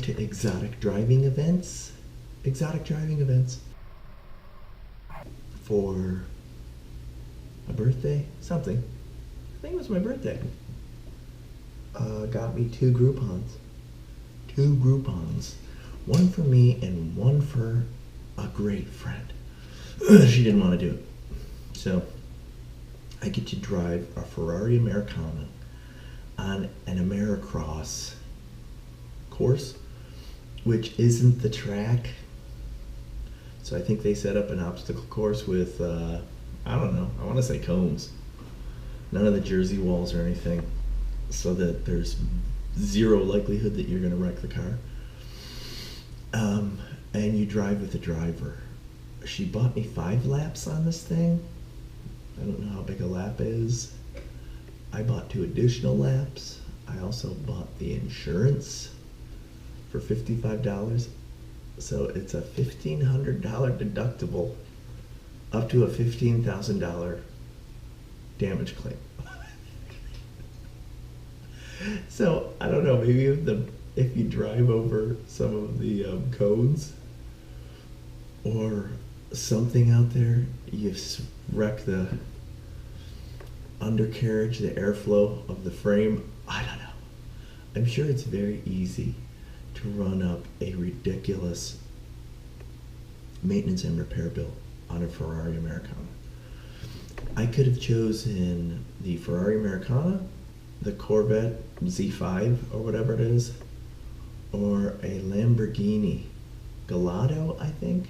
to exotic driving events for a birthday, something. I think it was my birthday. Got me two Groupons. One for me and one for a great friend. She didn't want to do it. So I get to drive a Ferrari Americana on an Americross course, which isn't the track. So I think they set up an obstacle course with, I don't know, I want to say cones. None of the jersey walls or anything, so that there's zero likelihood that you're going to wreck the car. And you drive with a driver. She bought me 5 laps on this thing. I don't know how big a lap is. I bought 2 additional laps. I also bought the insurance for $55. So it's a $1,500 deductible up to a $15,000 damage claim. So I don't know, maybe if you drive over some of the cones or something out there, you wreck the undercarriage, the airflow of the frame. I don't know. I'm sure it's very easy to run up a ridiculous maintenance and repair bill on a Ferrari Americana. I could have chosen the Ferrari Americana, the Corvette Z5 or whatever it is, or a Lamborghini Gallardo, I think.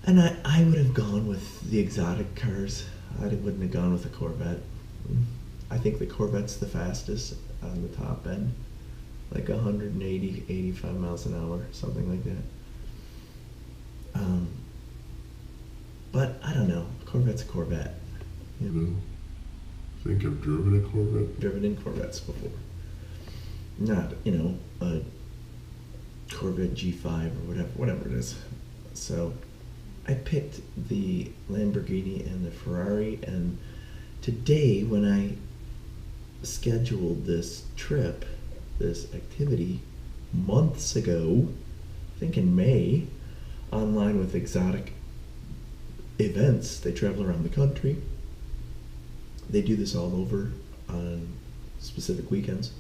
And I would have gone with the exotic cars. I wouldn't have gone with a Corvette. I think the Corvette's the fastest on the top end, like 180, 85 miles an hour, something like that. But I don't know. Corvette's a Corvette. You know, I think I've driven a Corvette. Driven in Corvettes before. Not, a Corvette G5 or whatever it is. So I picked the Lamborghini and the Ferrari, and today when I scheduled this trip, this activity, months ago, I think in May, online with Exotic Events. They travel around the country. They do this all over on specific weekends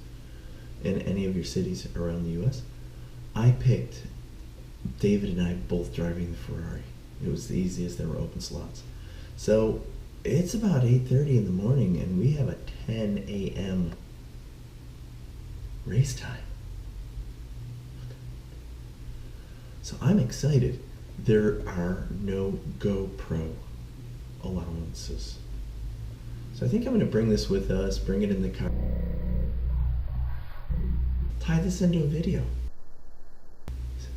in any of your cities around the US. I picked David and I both driving the Ferrari. It was the easiest. There were open slots. So it's about 8:30 in the morning and we have a 10 a.m. race time. So I'm excited. There are no GoPro allowances. So I think I'm going to bring this with us, bring it in the car, tie this into a video.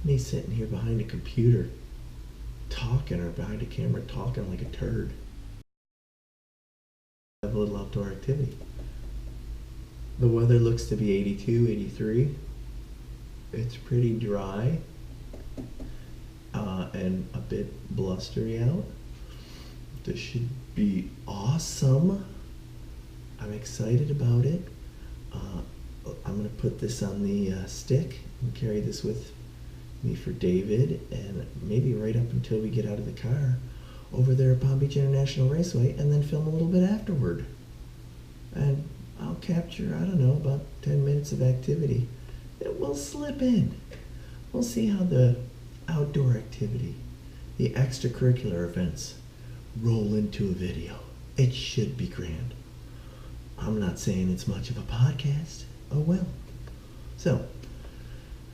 Me sitting here behind a computer talking, or behind a camera talking like a turd. Have a little outdoor activity. The weather looks to be 82, 83. It's pretty dry and a bit blustery out. This should be awesome. I'm excited about it. I'm going to put this on the stick and carry this with me for David, and maybe right up until we get out of the car over there at Palm Beach International Raceway, and then film a little bit afterward. And I'll capture, I don't know, about 10 minutes of activity. It will slip in. We'll see how the outdoor activity, the extracurricular events, roll into a video. It should be grand. I'm not saying it's much of a podcast. Oh well. So,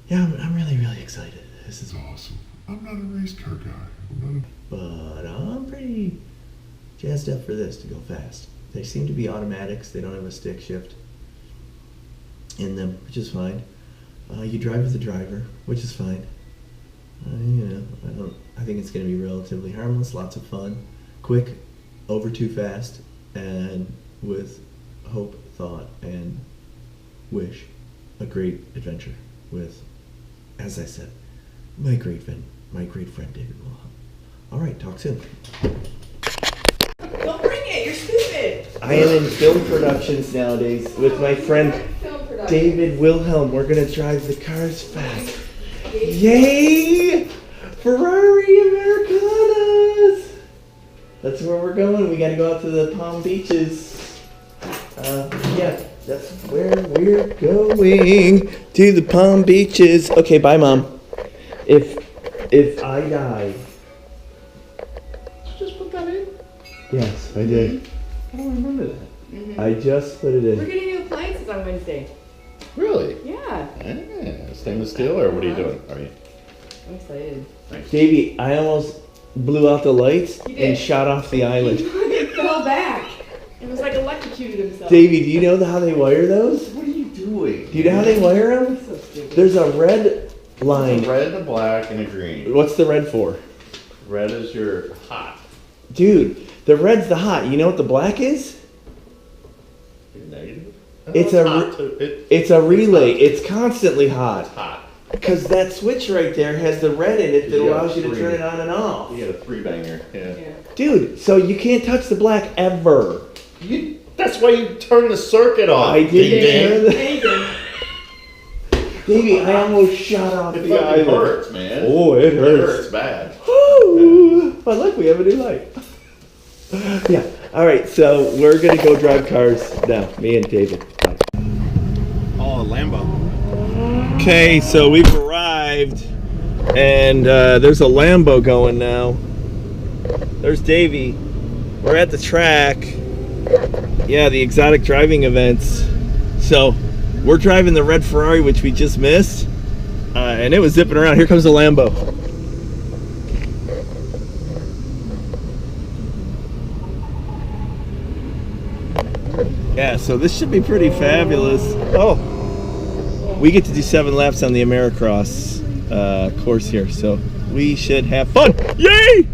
yeah, I'm really, really excited. This is awesome. I'm not a race car guy. But I'm pretty jazzed up for this to go fast. They seem to be automatics. They don't have a stick shift in them, which is fine. You drive with the driver, which is fine. I think it's going to be relatively harmless, lots of fun, quick, over too fast, and with hope, thought, and wish, a great adventure with, as I said, my great friend David Wilhelm. All right, talk soon. Don't bring it. You're stupid. I am in film productions nowadays with my friend. Film production. David Wilhelm. We're gonna drive the cars fast. Yay! Ferrari Americanas! That's where we're going. We gotta go out to the Palm Beaches. Yeah, that's where we're going. To the Palm Beaches. Okay, bye, Mom. If I die. Did you just put that in? Yes, I did. I don't remember that. I just put it We're in. getting new appliances on Wednesday. Really? Yeah. Stainless steel, or what are you doing? Are you? I'm excited. Davey, I almost blew out the lights You did. and shot off the island. It fell back. It was like electrocuted himself. Davey, do you know how they wire those? What are you doing? Do you know how they wire them? So stupid. There's a red line. A red, a black, and a green. What's the red for? Red is your hot. Dude, the red's the hot. You know what the black is? Your negative. It's It's a relay. hot. It's constantly hot. Hot. Because that switch right there has the red in it that You got allows you to three. turn it on and off. You got a 3-banger. Yeah. Yeah. Dude, so you can't touch the black ever. That's why you turn the circuit off. I didn't turn the... Amazing. Davey, I almost shot off It the fucking island. hurts, man. Oh, it It hurts. hurts bad. Woo! But look, we have a new light. Yeah. All right, so we're gonna go drive cars now. Me and David. Bye. Oh, a Lambo. Okay, so we've arrived, and there's a Lambo going now. There's Davey. We're at the track. Yeah, the exotic driving events. So we're driving the red Ferrari, which we just missed, and it was zipping around. Here comes the Lambo. Yeah, so this should be pretty fabulous. Oh, we get to do 7 laps on the Americross course here, so we should have fun. Yay!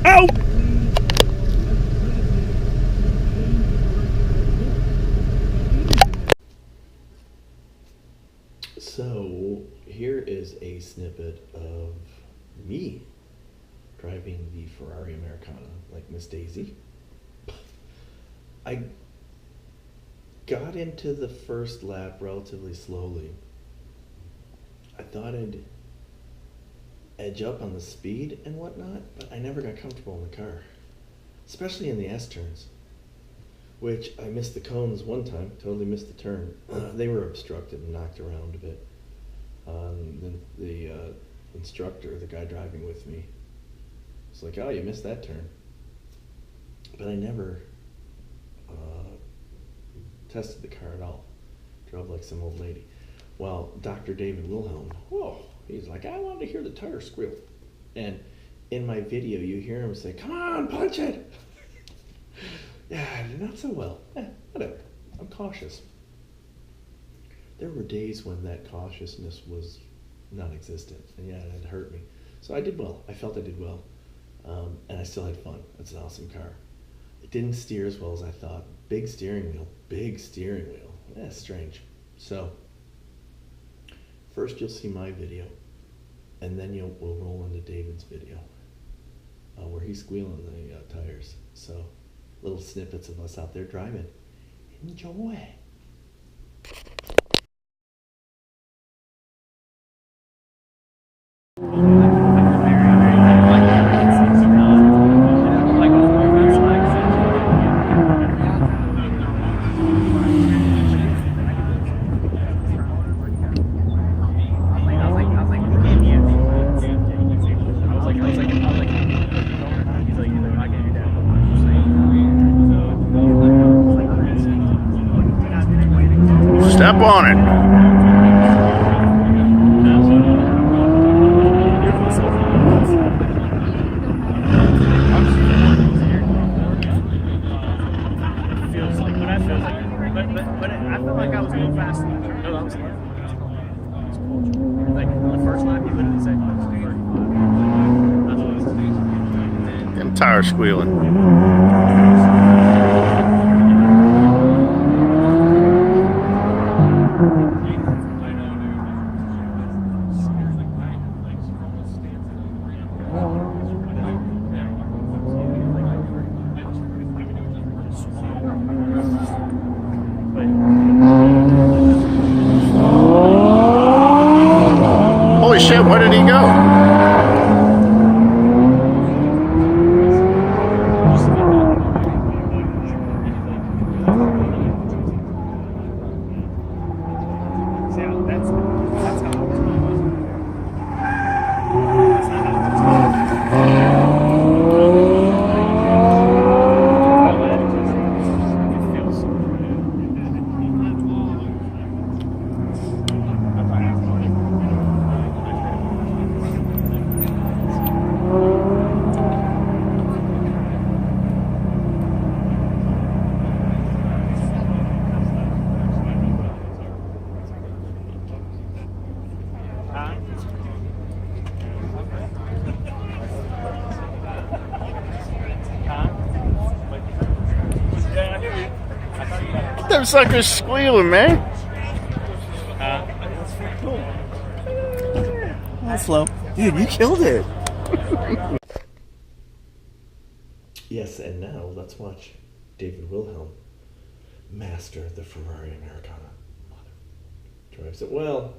Ow! So here is a snippet of me driving the Ferrari Americana, like Miss Daisy. I got into the first lap relatively slowly. I thought I'd edge up on the speed and whatnot, but I never got comfortable in the car, especially in the S turns, which I missed the cones one time, totally missed the turn. They were obstructed and knocked around a bit. The instructor, the guy driving with me, was like, "Oh, you missed that turn." But I never tested the car at all. Drove like some old lady. Well, Dr. David Wilhelm, he's like, "I wanted to hear the tire squeal." And in my video, you hear him say, "Come on, punch it." Yeah, not so well. Whatever. I'm cautious. There were days when that cautiousness was non-existent, and yeah, it hurt me. So I did well. I felt I did well. And I still had fun. It's an awesome car. It didn't steer as well as I thought. Big steering wheel. Yeah, strange. So, first you'll see my video, and then we'll roll into David's video, where he's squealing the tires. So, little snippets of us out there driving. Enjoy. Step on it. But I felt like I was going fast. No, that was slow. Like the first lap, you literally said Them tires squealing. Them suckers squealing, man. That's slow. Dude, you killed it. Yes, and now let's watch David Wilhelm master the Ferrari Americana. Drives it well.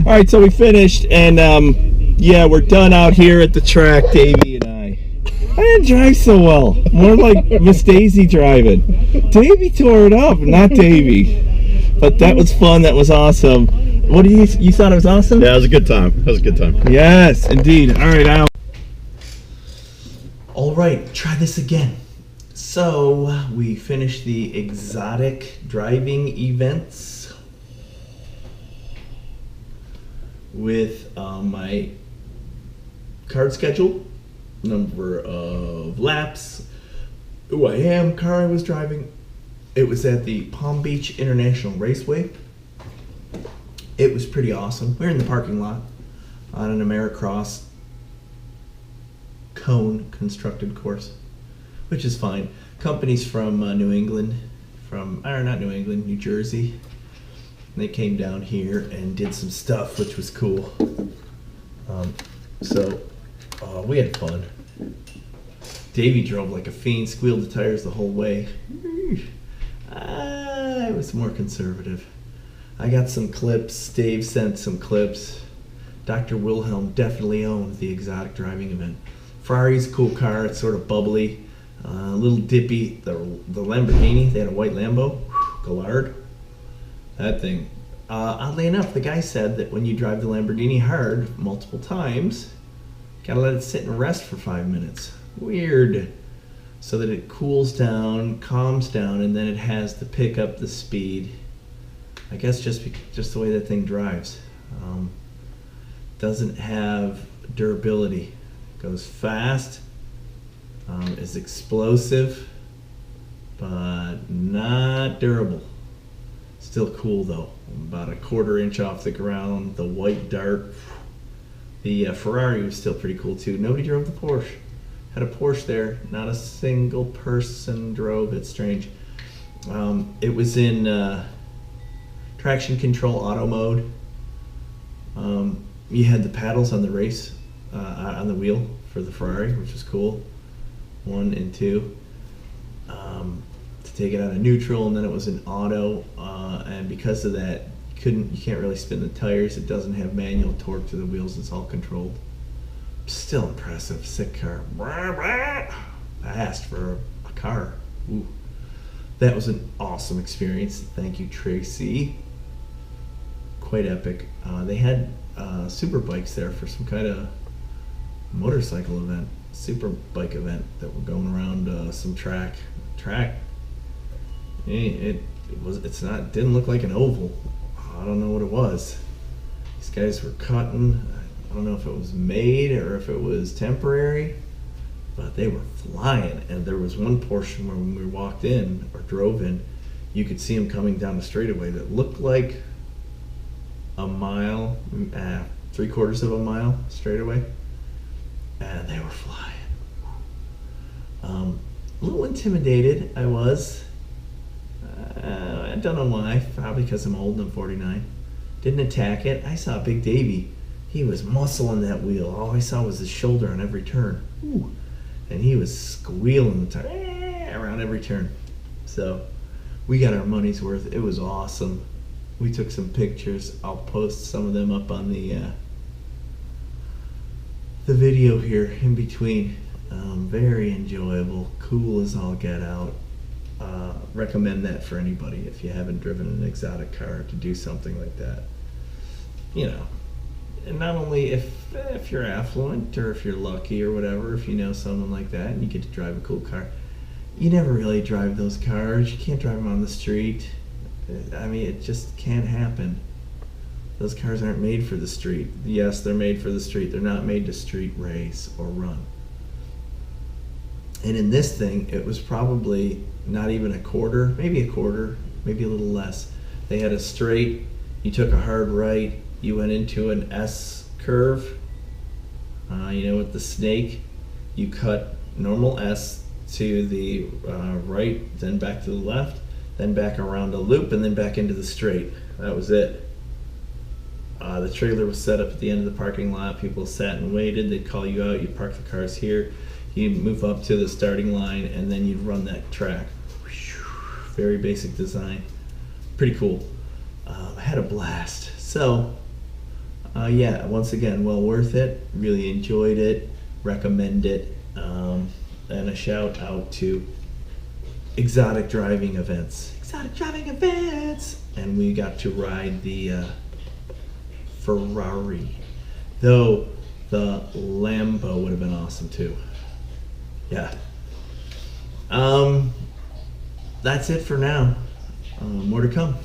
All right, so we finished, and yeah, we're done out here at the track, Davey and I. I didn't drive so well. More like Miss Daisy driving. Davey tore it up, not Davey. But that was fun. That was awesome. What do you thought it was awesome? Yeah, it was a good time. It was a good time. Yes, indeed. All right, out. All right, try this again. So we finished the exotic driving events with my card schedule, number of laps, who I am, car I was driving. It was at the Palm Beach International Raceway. It was pretty awesome. We were in the parking lot on an Americross cone constructed course, which is fine. Companies from New England, New Jersey. They came down here and did some stuff, which was cool. We had fun. Davey drove like a fiend, squealed the tires the whole way. I was more conservative. I got some clips. Dave sent some clips. Dr. Wilhelm definitely owned the exotic driving event. Ferrari's a cool car. It's sort of bubbly, a little dippy. The Lamborghini, they had a white Lambo, Galard. That thing. Oddly enough, the guy said that when you drive the Lamborghini hard multiple times, gotta let it sit and rest for 5 minutes. Weird. So that it cools down, calms down, and then it has to pick up the speed. I guess just the way that thing drives. Doesn't have durability. Goes fast, is explosive, but not durable. Still cool though. About a 1/4 inch off the ground. The white dart. The Ferrari was still pretty cool too. Nobody drove the Porsche. Had a Porsche there. Not a single person drove it. Strange. It was in traction control auto mode. You had the paddles on the race on the wheel for the Ferrari, which was cool. 1 and 2. To take it out of neutral, and then it was an auto, and because of that, you can't really spin the tires. It doesn't have manual torque to the wheels. It's all controlled. Still impressive. Sick car. Fast for a car. Ooh. That was an awesome experience. Thank you, Tracy. Quite epic. They had super bikes there for some kind of motorcycle event, super bike event that were going around some track. It didn't look like an oval. I don't know what it was. These guys were cutting. I don't know if it was made or if it was temporary, but they were flying. And there was one portion where when we walked in or drove in, you could see them coming down the straightaway that looked like a mile, 3/4 of a mile straightaway, and they were flying. A little intimidated I was. I don't know why, probably because I'm old and I'm 49. Didn't attack it. I saw Big Davey. He was muscling that wheel. All I saw was his shoulder on every turn. Ooh. And he was squealing the tire around every turn. So we got our money's worth. It was awesome. We took some pictures. I'll post some of them up on the video here in between. Very enjoyable, cool as all get out. Recommend that for anybody if you haven't driven an exotic car to do something like that. You know, and not only if you're affluent or if you're lucky or whatever, if you know someone like that and you get to drive a cool car. You never really drive those cars. You can't drive them on the street. I mean, it just can't happen. Those cars aren't made for the street. Yes, they're made for the street. They're not made to street race or run. And in this thing, it was probably not even a quarter, maybe a little less. They had a straight, you took a hard right, you went into an S curve, with the snake, you cut normal S to the right, then back to the left, then back around a loop, and then back into the straight. That was it. The trailer was set up at the end of the parking lot. People sat and waited. They'd call you out. You'd park the cars here. You'd move up to the starting line, and then you'd run that track. Very basic design. Pretty cool. I had a blast. So, once again, well worth it. Really enjoyed it. Recommend it. And a shout out to exotic driving events. And we got to ride the Ferrari. Though the Lambo would have been awesome too. Yeah. That's it for now. More to come.